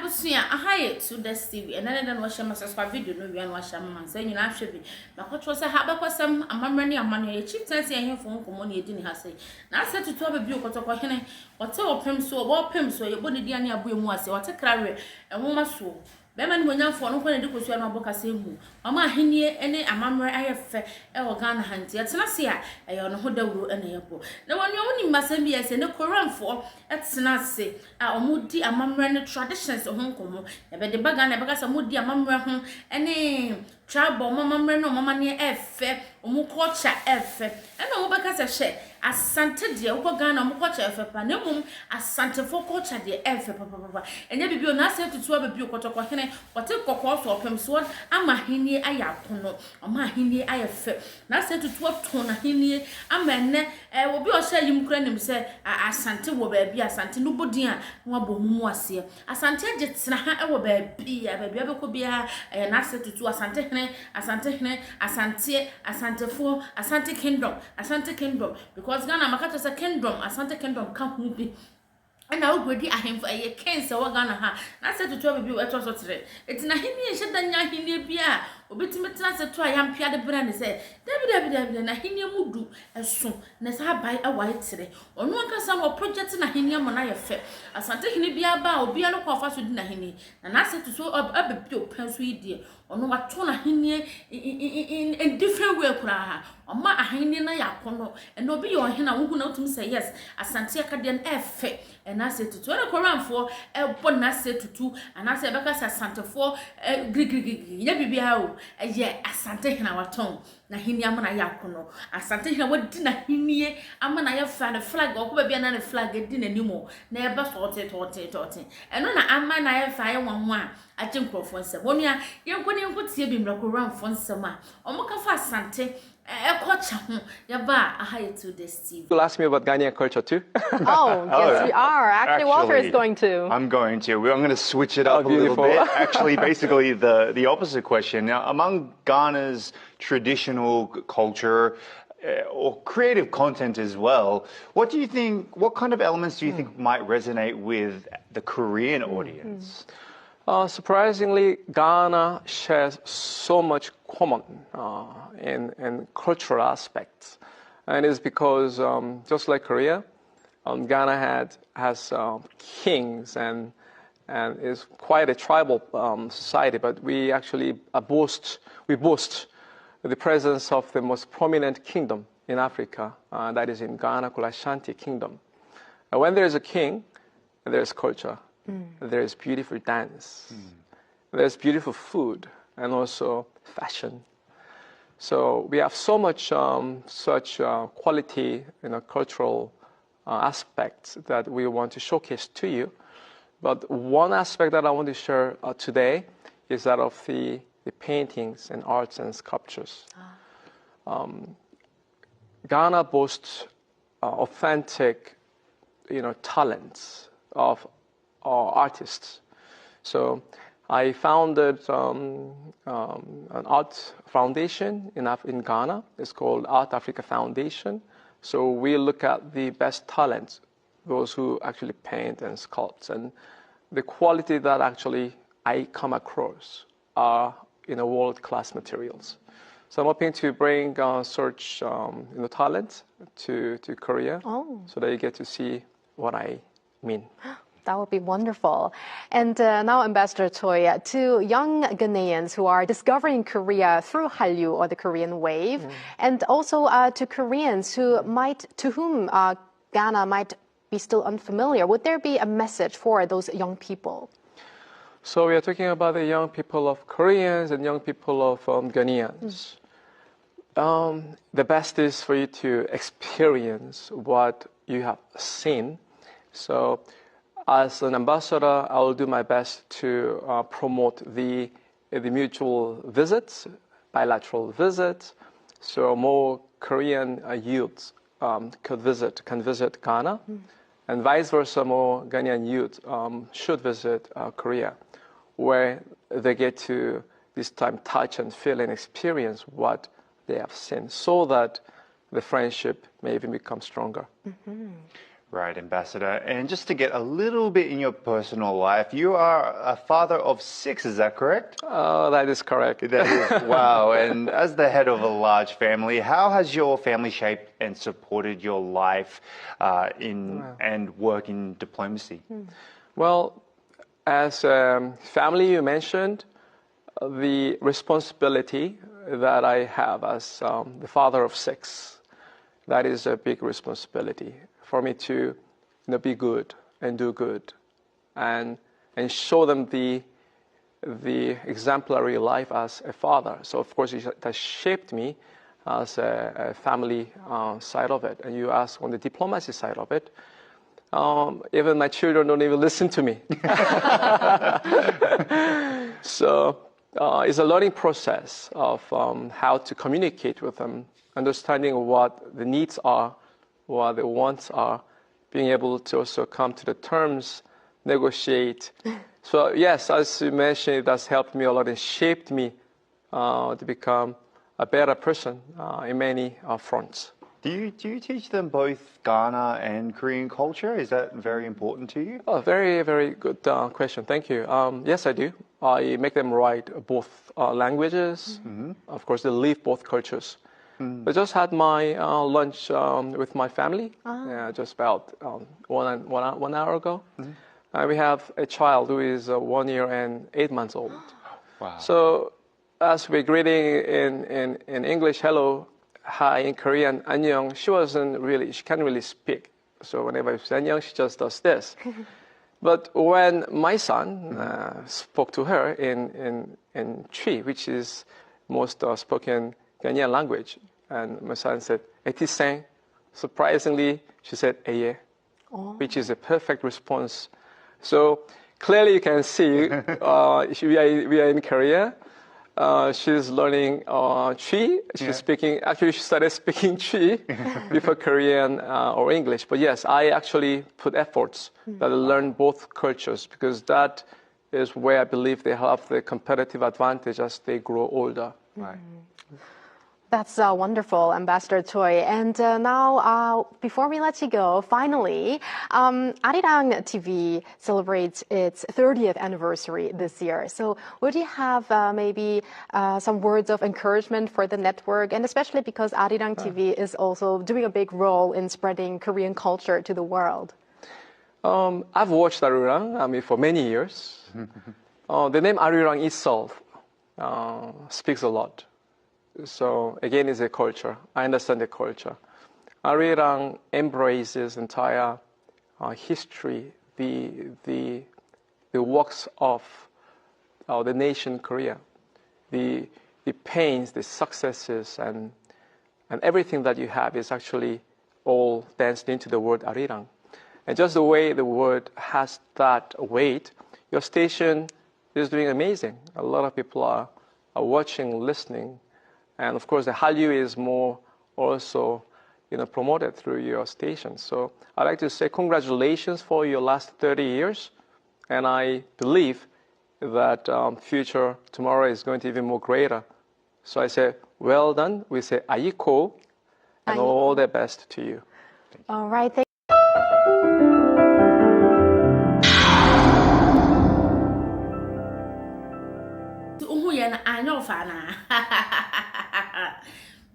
abusia ahaye to the TV and then wa shema subscribe video no wi an wa shema man say nyina ahwe bi na kwotro say ha bekwasam amamre ne amano ye chief tense ye hemfo nkomo ne edi ni ha say na ase tutu ababi okotoko hene wote opem so wo pem so ye boni dia ne abo emu ase wote krawe enwoma so be man monyamfo no kwene de kosu an aboka say hu mama ahenie ene amamre ayefe e wo Ghana hanti etena se a eyo no ho dawuro ene yebo na woni woni masam bi ese ne koranfo etena se a omudi amamre ne traditions ho nkomo e be de baga na be ka sa mudi amamre ho ene tribal mamamre no mama ne efe omu culture efe ene wo be ka sa hye Asante de wo Ghana omu culture efe pa na mum Asante for culture de efe papa enye bibio na ase tutu ababi okotoko hene wote kokko so opem so ama henie aya kono ama henie ayefe na ase tutu ato na henie ama ene obi o sha yim kura nim se Asante wo ba bi Asante no bodin a wa bo mu ase Asante agitena ha wo ba bi abekọ bia na ase tutu Asante hene Asante for Asante kingdom because Ghana makata sa kingdom Asante kingdom ka hu bi ana ogodi ahemfo eye kense wo Ghana ha na ase tutu ababi wo eto so tere etina henie hyedanya henie bia obetime tena se to ayampia de bra ne se dabi na henie mudu eso na sa bai awai tere onu anka sa no project na henie mo na ye fe Asante henie bia ba obi alo kwa fa so di na henie na ase tutu ababi opan so yidie onu wato na henie in different way kura ha oma ahenie na yakono eno obi ye ohena wo hu na otum say yes Asante akade na efe na ase tutu na koranfo ebo na ase tutu na ase beka sa Asantefo grigri ya bibia o ye Asante hena waton na henie amana yakono Asante hena wadi na henie amana ya fa na flag okoba bia na flag di na nimo na eba so tote eno na amana ya fa ya wanwo a aje nkrofo nsem onua yenkoni enkotie bi mra koranfo nsem a omoka fa Asante You'll ask me about Ghanaian culture too? Oh, yes, we are. Actually, Walter is going to. I'm going to switch it up a little bit. Actually, basically the opposite question. Now, among Ghana's traditional culture or creative content as well, what kind of elements do you think might resonate with the Korean audience? Surprisingly, Ghana shares so much common in cultural aspects, and it's because just like Korea, Ghana has kings and is quite a tribal society. But we actually boast the presence of the most prominent kingdom in Africa, that is in Ghana, called Asante Kingdom. And when there is a king, there is culture. There's beautiful dance, there's beautiful food, and also fashion. So we have so much such quality, cultural aspects that we want to showcase to you. But one aspect that I want to share today is that of the paintings and arts and sculptures. Ghana boasts authentic, talents of artists. So I founded an art foundation in Ghana. It's called Art Africa Foundation. So we look at the best talents, those who actually paint and sculpt, and the quality that actually I come across are world-class materials. So I'm hoping to bring such talent to Korea, so that you get to see what I mean. That would be wonderful. And now, Ambassador Choi, to young Ghanaians who are discovering Korea through Hallyu or the Korean wave, and also to Koreans to whom Ghana might be still unfamiliar, would there be a message for those young people? So we are talking about the young people of Koreans and young people of Ghanaians. The best is for you to experience what you have seen. So as an ambassador, I will do my best to promote the mutual visits, bilateral visits, so more Korean youths can visit Ghana, and vice versa, more Ghanaian youth should visit Korea, where they get to this time touch and feel and experience what they have seen, so that the friendship may even become stronger. Right, Ambassador. And just to get a little bit in your personal life, you are a father of 6, is that correct? That is correct. That is, wow. And as the head of a large family, how has your family shaped and supported your life and work in diplomacy? Well, as family, you mentioned the responsibility that I have as the father of 6. That is a big responsibility for me to be good and do good and show them the exemplary life as a father. So of course it has shaped me as a family side of it. And you ask on the diplomacy side of it, even my children don't even listen to me. So it's a learning process of how to communicate with them, understanding what the needs are, what the wants are, being able to also come to the terms, negotiate. So yes, as you mentioned, it has helped me a lot and shaped me to become a better person in many fronts. Do you teach them both Ghana and Korean culture? Is that very important to you? Oh, very, very good question. Thank you. Yes, I do. I make them write both languages. Of course, they live both cultures. I just had my lunch with my family just about 1 hour ago. We have a child who is 1 year and 8 months old. Wow. So as we're greeting in English, hello, hi, in Korean, annyeong, she can't really speak. So whenever I say annyeong, she just does this. But when my son spoke to her in Twi, which is most spoken Ghanaian language, and my son said, "Etiseng." Surprisingly, she said, "Eye," which is a perfect response. So clearly you can see we are in Korea. She's learning Twi. She started speaking Twi before Korean or English. But yes, I actually put efforts that I learn both cultures because that is where I believe they have the competitive advantage as they grow older. Right. That's wonderful, Ambassador Choi. And now, before we let you go, finally, Arirang TV celebrates its 30th anniversary this year. So would you have maybe some words of encouragement for the network, and especially because Arirang TV is also doing a big role in spreading Korean culture to the world? I've watched Arirang for many years. The name Arirang itself speaks a lot. So again, it's a culture. I understand the culture. Arirang embraces entire history, the works of the nation Korea, the pains, the successes, and everything that you have is actually all danced into the word Arirang. And just the way the word has that weight, your station is doing amazing. A lot of people are watching, listening. And of course, the Hallyu is more also, promoted through your station. So I'd like to say congratulations for your last 30 years. And I believe that future tomorrow is going to be even more greater. So I say, well done. We say, Ayiko, and all the best to you. All right.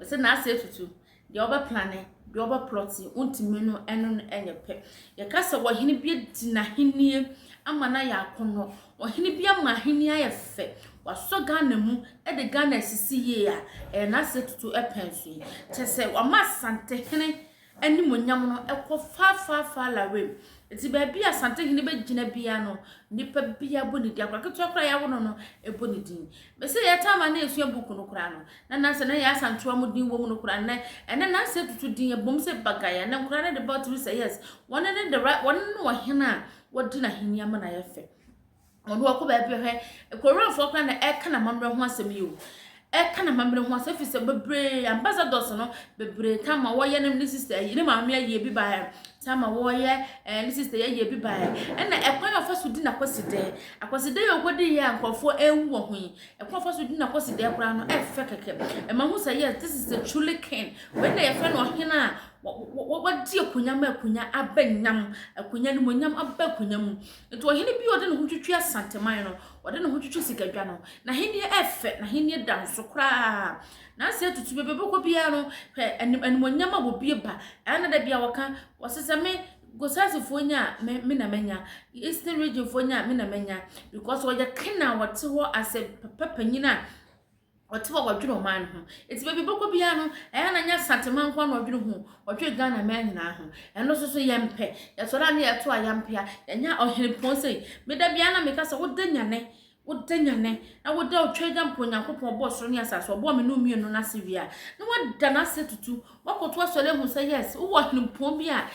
Say na say tutu the oba planning the oba plotting untimi no eno no enye pe ye kasa wo hene bi di na henie ama na ya akono wo hene bi ama henie ayefe waso Ghana mu e de Ghana sisi ye a na say tutu epensu te say wa ma Asante hene ani monyam no ekọ fa lawe eti ba bi Asante hene be gina bia no nipa bia boni dia kwa keto kra ya wono no eboni din be say ya tama na esu buku no kra no na se na ya Asante wa mudin wo mu no kra na ene na se tutu din ebom se bagaya na kra na de about to say yes one ne the right one no hene a wodi na hene ama na ye fe ono akọ ba bi he koran fo kra na e kana mamre ho asem yi o kana mamre ho asafi se bebre ambassadors no bebre tama wo ye ne sister yi ne maame ye bi ba tama wo ye ne sister ye bi ba na ekwan afaso di na kwaside akwaside ye ogodi ye ankofo ewu ho yi ekwan afaso di na kwaside kura no efe keke ma hu say yes this is a truly king when they friend o hina wadi akunya ma akunya abanyam akunya no monyam abakunya mu nti ohene bi ode ne ho twitwi Asante man no ode ne ho twitwi sikadwa no na hene efe na hene danso kra na ase tutu bebekọ bia no animonyam abobie ba ana da bia waka waseseme gosasifo nya me na menya Eastern region fo nya me na menya because woje kena wote ho ase papanyina wote wo gwadwiro man ho eti bebekọ bia no na nya Asante man kwa no gwadwiro ho wotwe Ghana man na ho eno so yempe yesora na yeto ayampe ya nya ohene ponse me da bia na meka se wodanyane na woda otwega mponyankopon bo ni asase obo me no mienu na sevia na wada na se tutu wakoto asole hu say yes wo hnimpon bi a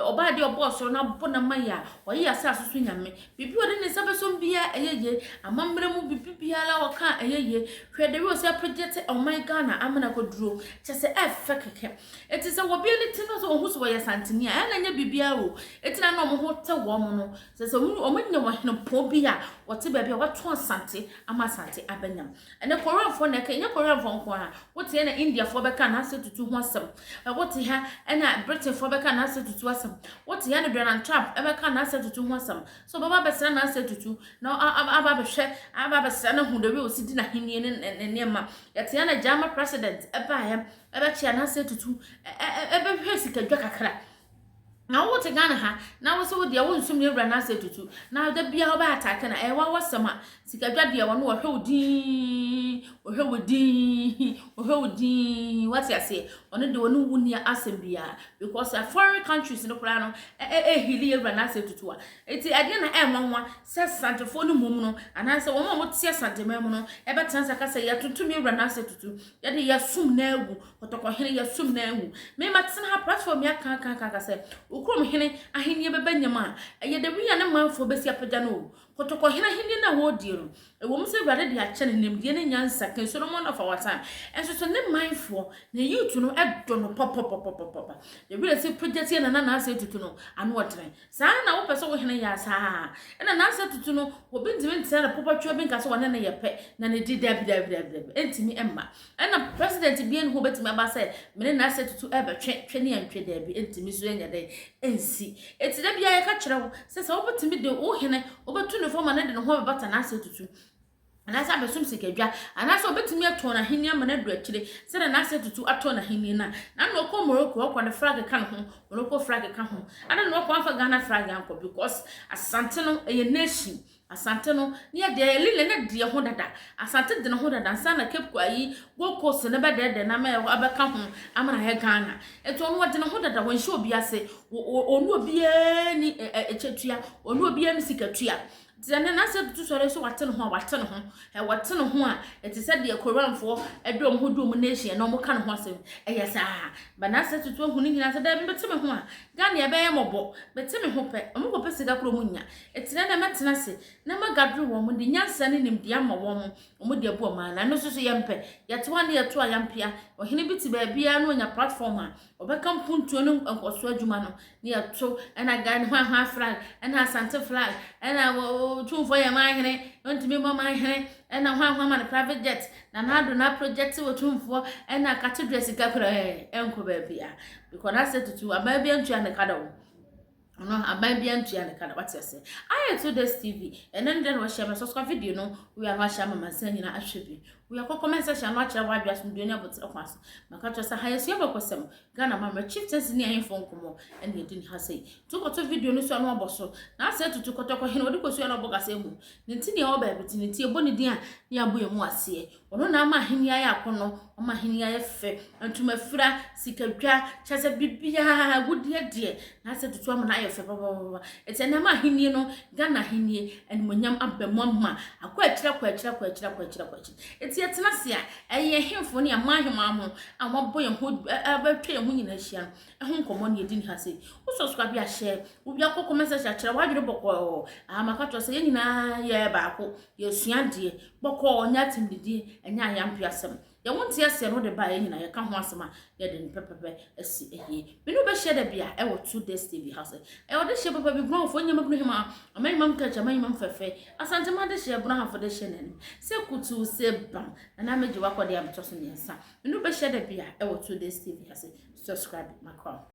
oba de obo soro na bo na maya oyi asase so nyame bibi ode ne sabeso bia eyeye amambre mu bibi bia la waka eyeye hwede we ose project oh my Ghana amana koduro chese efe keke etise wo bia ne tino so hu so ye santini a na nya bibia wo etina na mo ho te wo mo no sese o manya wo hnimpon bi a wote ba bia wato Asante ama Asante abanyam ene Korean fo na kenya Korean fo nko a wote na India fo beka na ase tutu ho asem wote ha ena Britain fo beka na ase tutu asem wote ya na Donald Trump beka na ase tutu ho asem so baba besra na ase tutu na aba behwe aba besra na hu de we osidi na henie ne nema yete ya na German president eba ya ebe chia na ase tutu ebe hwe sikadwa kakra na wo te Ghana ha na wo so wo de wo nsum ne wura na ase tutu na da bia ho ba attack na wa wasama sikadwa de wo no wo hwe wodi what you say ono de wonu wunia asem bia because foreign countries no kra no hili wura na ase tutu a eti ade na nwanwa se santefo no mum no ana se wo mo tie santemam no ebe tansa ka se ya tutu me wura na ase tutu ya de ya sum na agu otoko hene ya sum na agu me matena ha platform ya kan se ukrom hene ahenie bebanyama eye de wi ya ne manfo besi apagya no kotoko hene na wo die no ewo mse brade de ache ne nemdie ne nyansa kan Solomon of our time enso so ne manfo na youth no edo no pop de wi se project na ase tutu no anu otre sa na wo pese wo hene ya sa na ase tutu no obi ndime ntse na popatwa bi nka so wane na yepe na ne di dabi entimi emma na president bi en ho betimi aba se mene na ase tutu ebe twe ne antwe dabi entimi so enya dai ensi eti da bia ye ka kire wo se wo betimi de wo hene wo betu ne forma na de ne ho bata na ase tutu anasa besum sikadwa anasa obetimi ato na henia ma na du akire se na ase tutu ato na henia na no ko Morocco ko na flag ka ho Morocco flag ka ho ana no ko afa Ghana flag anko because Asante no eye nation Asante no ne de lile ne de ho dada Asante de ne ho dada nsa na Cape Kwayi go coast ne be de na ma abeka ho amana he Ghana eto no de ne ho dada won hye obi ase onu obi ni echetua onu obi ni sikatua Zane na se tutu sore so wate no ho a eti se de Korean fo edom ho dum nation no mo ka no ho asem eyesa ba na se tutu hu ni nyina se da beteme ho a Ghana ye be ye mobo beteme ho pe mo ko pese da kro mu nya eti na metena se na magadru wo mo de nyansa ne nim de ama wo mo de abu ma na no so ye mpe ye te wan ye to ayampia ohene bi ti ba bia no nya platform a obeka mpuntuo no nkoso adwuma no ne ye to na Ghana ho flag na Asante flag na Otumfor ya mahene ntimi mo mahene na hwa ma na private jet na do na project Otumfor na cathedral sika kura enko ba bia because na set to aba bia ntua ne kada wo no aban bia ntua ne kada what you say I to this TV and then we share my subscribe video no we are share my man nyina ahwebi we are comment section no akira wa bia so dunia bot akwaso maka to say hayesu yabakosem Ghana mama chieftains ni ahemfo nkomo and ye din ha say to koto video no so no oboso na say to kotoko hene odi kosu no bogase mu nti ne oba beti ne tie boni din a ne aboye mu ase ono na ma henia ya akono o ma henia ya fe antuma fira sikadwa chase bibia gudie de na say to am na ya fe baba ete na ma henie no Ghana henie and monyam abemma akwa akira eti etena se a eye hemfo ne amahema ho amabo ye ho abatwe ye ho nyina hia ho nkomo ne edin ha sei wo subscribe ya share wo bia ko comment section kire wadwere bokọ amaka to se ye nyina ye baako ye sua de bokọ nya timdidi enya ayampi asem ye wonte ase no de ba ye nyina ye ka ho asema ye de pepepe asi ehie me no be share da bia e wo 2 days TV house e wo de share papa bi bro fo nyama bro hima amai mam ka chama mam fefe Asante ma de share bro ha fo de share nani se kutu se bam na meji wakọ de am to so nyensa me no be share da bia e wo 2 days TV house subscribe my call